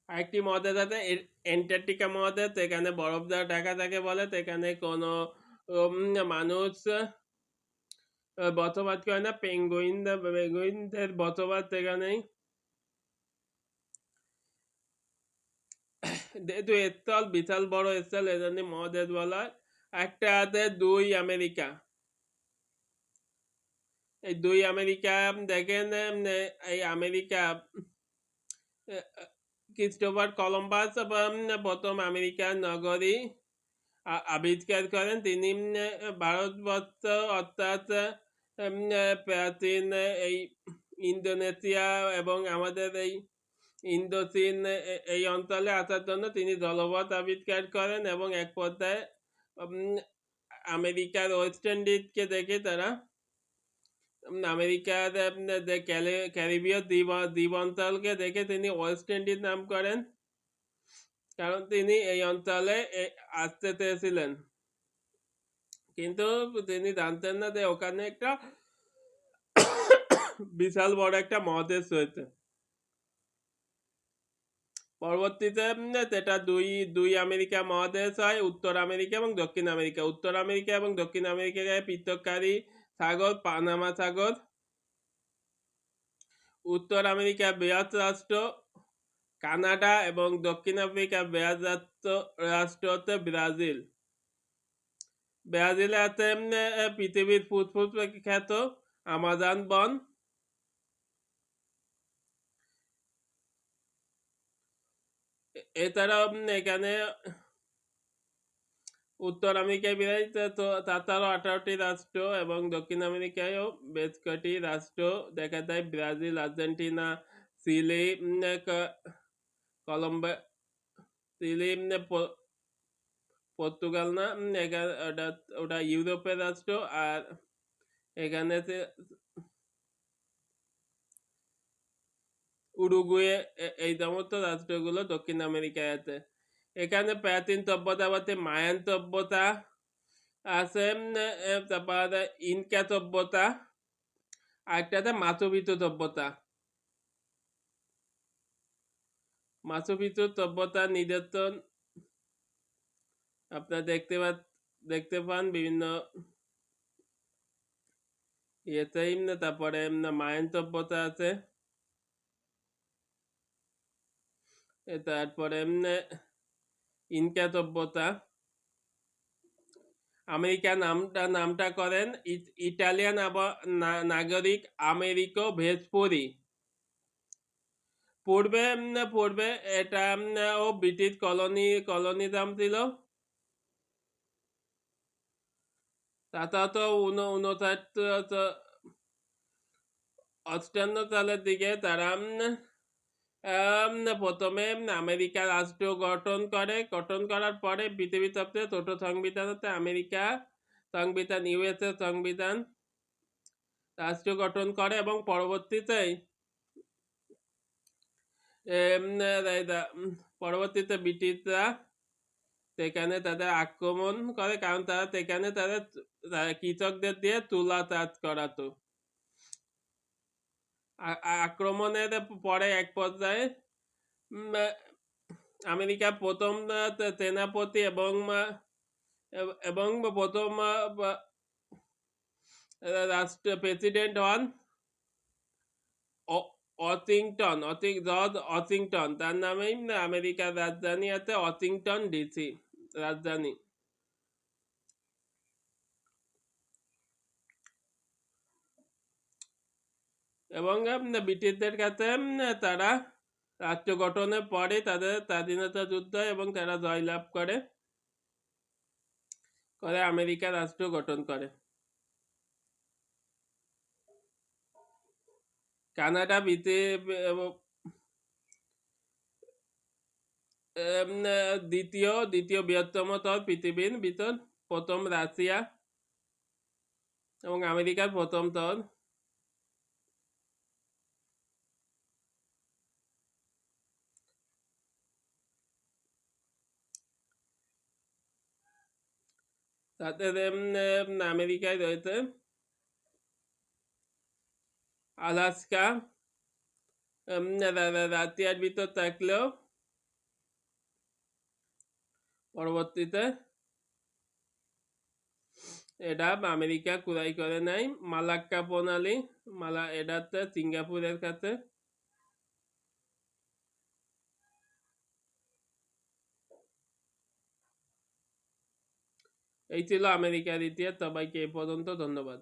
আরেকটি মহাদেশ আছে অ্যান্টার্কটিকা মহাদেশ, এখানে বরফ দ্বারা ঢাকা থাকে বলে, এখানে কোনো মানুষ বসবাস করে না, পেঙ্গুইনদের বসবাস এখানেই। যেহেতু স্থল বিশাল বড় স্থল, এজন্য মহাদেশ বলা হয়। একটা আছে দুই আমেরিকা। এই দুই আমেরিকা দেখেন, এই আমেরিকা ক্রিস্টোফার কলম্বাস প্রথম আমেরিকান নগরী আবিষ্কার করেন। তিনি ভারতবর্ষ অর্থাৎ প্রাচীন এই ইন্দোনেশিয়া এবং আমাদের এই ইন্দোচীন এই অঞ্চলে আসার জন্য তিনি জলপথ আবিষ্কার করেন, এবং এক পর্যায়ে আমেরিকার ওয়েস্ট ইন্ডিজকে দেখে তারা আমেরিকার যে ক্যারিবীয় দ্বীপ অঞ্চলকে দেখে তিনি ওয়েস্ট ইন্ডিজ নাম করেন, কারণ তিনি এই অঞ্চলে আসতে চেয়েছিলেন, কিন্তু তিনি জানতেন না যে ওখানে একটা বিশাল বড় একটা মহাদেশ রয়েছে। পরবর্তীতে এটা দুই আমেরিকা মহাদেশ হয়, উত্তর আমেরিকা এবং দক্ষিণ আমেরিকা। উত্তর আমেরিকা এবং দক্ষিণ আমেরিকাকে পৃথককারী সাগর পানামা সাগর। উত্তর আমেরিকা বৃহৎ রাষ্ট্র কানাডা এবং দক্ষিণ আফ্রিকা বৃহৎ রাষ্ট্র হচ্ছে ব্রাজিল। ব্রাজিলে আছে পৃথিবীর ফুসফুস খ্যাত আমাজন বন। এছাড়াও এখানে উত্তর আমেরিকায় বিরাজিত তাছাড়াও 18টি রাষ্ট্র এবং দক্ষিণ আমেরিকায়ও বেশ কটি রাষ্ট্র দেখা যায়, Brazil, Argentina, Chile, Colombia, Chile, Portugal না, ওটা ইউরোপের রাষ্ট্র। আর এখানে উরুগুয়ে, এই সমস্ত রাষ্ট্রগুলো দক্ষিণ আমেরিকায় আছে। এখানে প্রাচীন সভ্যতা বলতে মায়ান সভ্যতা আছে, তারপর ইনকা সভ্যতা, আরেকটা আছে মাচু পিচু সভ্যতা। মাচু পিচু সভ্যতা নিদর্শন আপনার দেখতে পান বিভিন্ন ইয়েতেই। তারপরে মায়ান সভ্যতা আছে, তারপরে ইনকা সভ্যতা। আমেরিকা নামটা করেন ইটালিয়ান নাগরিক আমেরিকো ভেসপুরি। পূর্বে এটা ও ব্রিটিশ কলোনিজম ছিল। তাছাড়া 58 সালের দিকে তারা প্রথমে আমেরিকা রাষ্ট্র গঠন করার পরে পৃথিবীর সবচেয়ে ছোট সংবিধান হচ্ছে আমেরিকা সংবিধান, ইউএসএ সংবিধান রাষ্ট্র গঠন করে, এবং পরবর্তীতে ব্রিটিশরা সেখানে তাদের আক্রমণ করে, কারণ তারা সেখানে তাদের কৃষকদের দিয়ে তুলা চাষ করাতো। আক্রমণের পরে এক পর্যায়ে আমেরিকার প্রথম সেনাপতি এবং প্রথম প্রেসিডেন্ট হন জর্জ ওয়াশিংটন। তার নামেই আমেরিকার রাজধানী আছে ওয়াশিংটন ডিসি রাজধানী। এবং ব্রিটিশদের কাছে তারা রাষ্ট্র গঠনের পরে তাদের স্বাধীনতা যুদ্ধ এবং তারা জয়লাভ করে আমেরিকা রাষ্ট্র গঠন করে। কানাডা দ্বিতীয় বৃহত্তম শহর পৃথিবীর ভিতর, প্রথম রাশিয়া এবং আমেরিকার প্রথম শহর। তাতে আমেরিকায় রয়েছে আলাস্কা, রাশিয়ার ভিতর থাকলেও পরবর্তীতে এটা আমেরিকা কুড়াই করে নেয় মালাক্কা প্রণালী, এটাতে সিঙ্গাপুরের কাছে। এই ছিল আমেরিকার ইতিহাস। সবাইকে এই পর্যন্ত ধন্যবাদ।